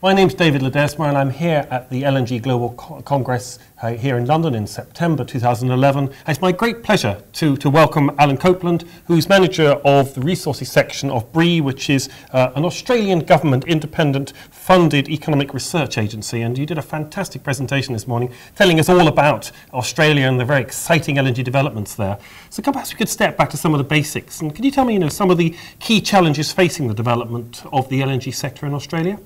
My name's David Ledesma and I'm here at the LNG Global Congress here in London in September 2011. And it's my great pleasure to welcome Alan Copeland, who's manager of the resources section of BRE, which is an Australian government independent funded economic research agency. And you did a fantastic presentation this morning telling us all about Australia and the very exciting LNG developments there. So perhaps we could step back to some of the basics. And can you tell me, some of the key challenges facing the development of the LNG sector in Australia?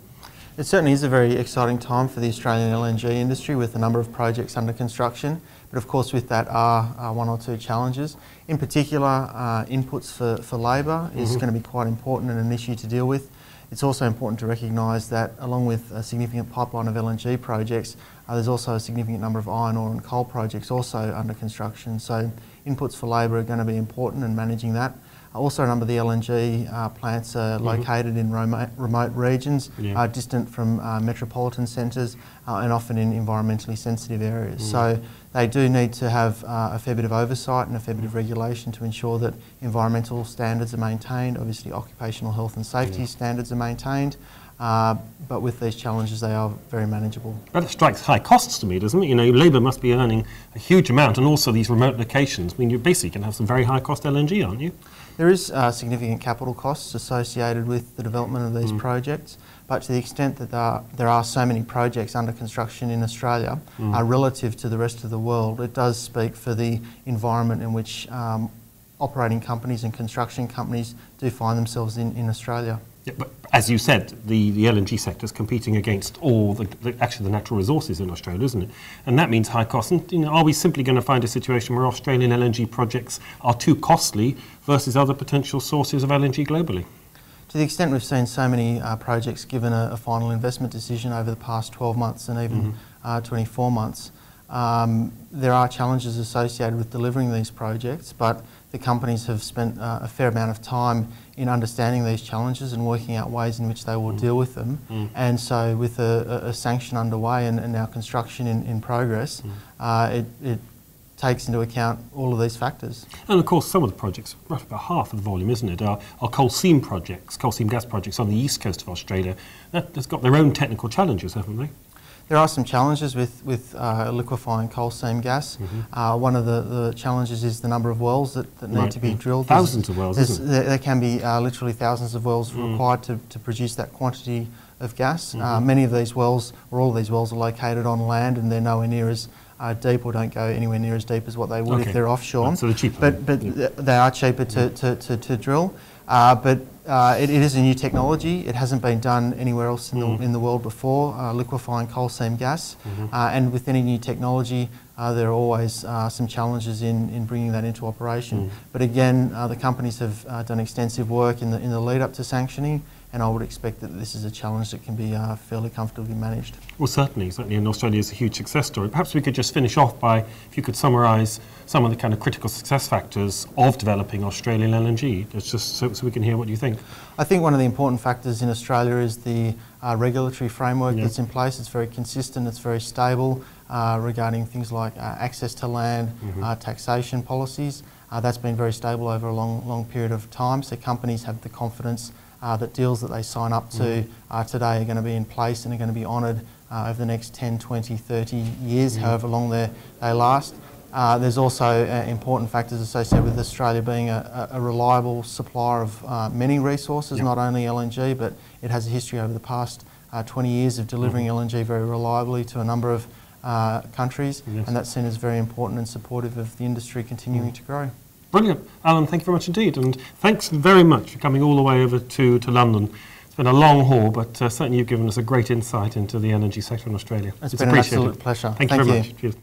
It certainly is a very exciting time for the Australian LNG industry with a number of projects under construction, but of course with that are one or two challenges. In particular, inputs for labour is going to be quite important and an issue to deal with. It's also important to recognise that along with a significant pipeline of LNG projects, there's also a significant number of iron ore and coal projects also under construction. So inputs for labour are going to be important in managing that. Also, a number of the LNG plants are located in remote regions, distant from metropolitan centres and often in environmentally sensitive areas. So they do need to have a fair bit of oversight and a fair bit of regulation to ensure that environmental standards are maintained. Obviously, occupational health and safety standards are maintained. But with these challenges, they are very manageable. But it strikes high costs to me, doesn't it? Labour must be earning a huge amount, and also these remote locations. You basically can have some very high cost LNG, aren't you? There is significant capital costs associated with the development of these projects, but to the extent that there are so many projects under construction in Australia relative to the rest of the world, it does speak for the environment in which operating companies and construction companies do find themselves in Australia. Yeah, but as you said, the LNG sector is competing against all the natural resources in Australia, isn't it? And that means high costs. And are we simply going to find a situation where Australian LNG projects are too costly versus other potential sources of LNG globally? To the extent we've seen so many projects given a final investment decision over the past 12 months and even 24 months, there are challenges associated with delivering these projects, but the companies have spent a fair amount of time in understanding these challenges and working out ways in which they will deal with them. And so with a sanction underway and now construction in progress, it takes into account all of these factors. And of course some of the projects, roughly about half of the volume, isn't it, are coal seam projects, coal seam gas projects on the east coast of Australia. That's got their own technical challenges, haven't they? There are some challenges with liquefying coal seam gas. One of the challenges is the number of wells that need to be drilled. Thousands of wells, isn't it? There can be literally thousands of wells required to produce that quantity of gas. Many of these wells, or all of these wells, are located on land and they're nowhere near as deep, or don't go anywhere near as deep as what they would if they're offshore. Right, so they're cheaper. But they are cheaper to drill. It is a new technology. It hasn't been done anywhere else in the world before, liquefying coal seam gas. And with any new technology, there are always some challenges in bringing that into operation. But again, the companies have done extensive work in the lead up to sanctioning, and I would expect that this is a challenge that can be fairly comfortably managed. Well, certainly, and Australia is a huge success story. Perhaps we could just finish off by, if you could summarise some of the kind of critical success factors of developing Australian LNG, just so we can hear what you think. I think one of the important factors in Australia is the regulatory framework that's in place. It's very consistent, it's very stable regarding things like access to land, taxation policies. That's been very stable over a long period of time, so companies have the confidence that deals that they sign up to today are going to be in place and are going to be honoured over the next 10, 20, 30 years, however long they last. There's also important factors associated with Australia being a reliable supplier of many resources, not only LNG, but it has a history over the past 20 years of delivering LNG very reliably to a number of countries, and that's seen as very important and supportive of the industry continuing to grow. Brilliant. Alan, thank you very much indeed, and thanks very much for coming all the way over to London. It's been a long haul, but certainly you've given us a great insight into the energy sector in Australia. It's been an absolute pleasure. Thank you very much. Cheers.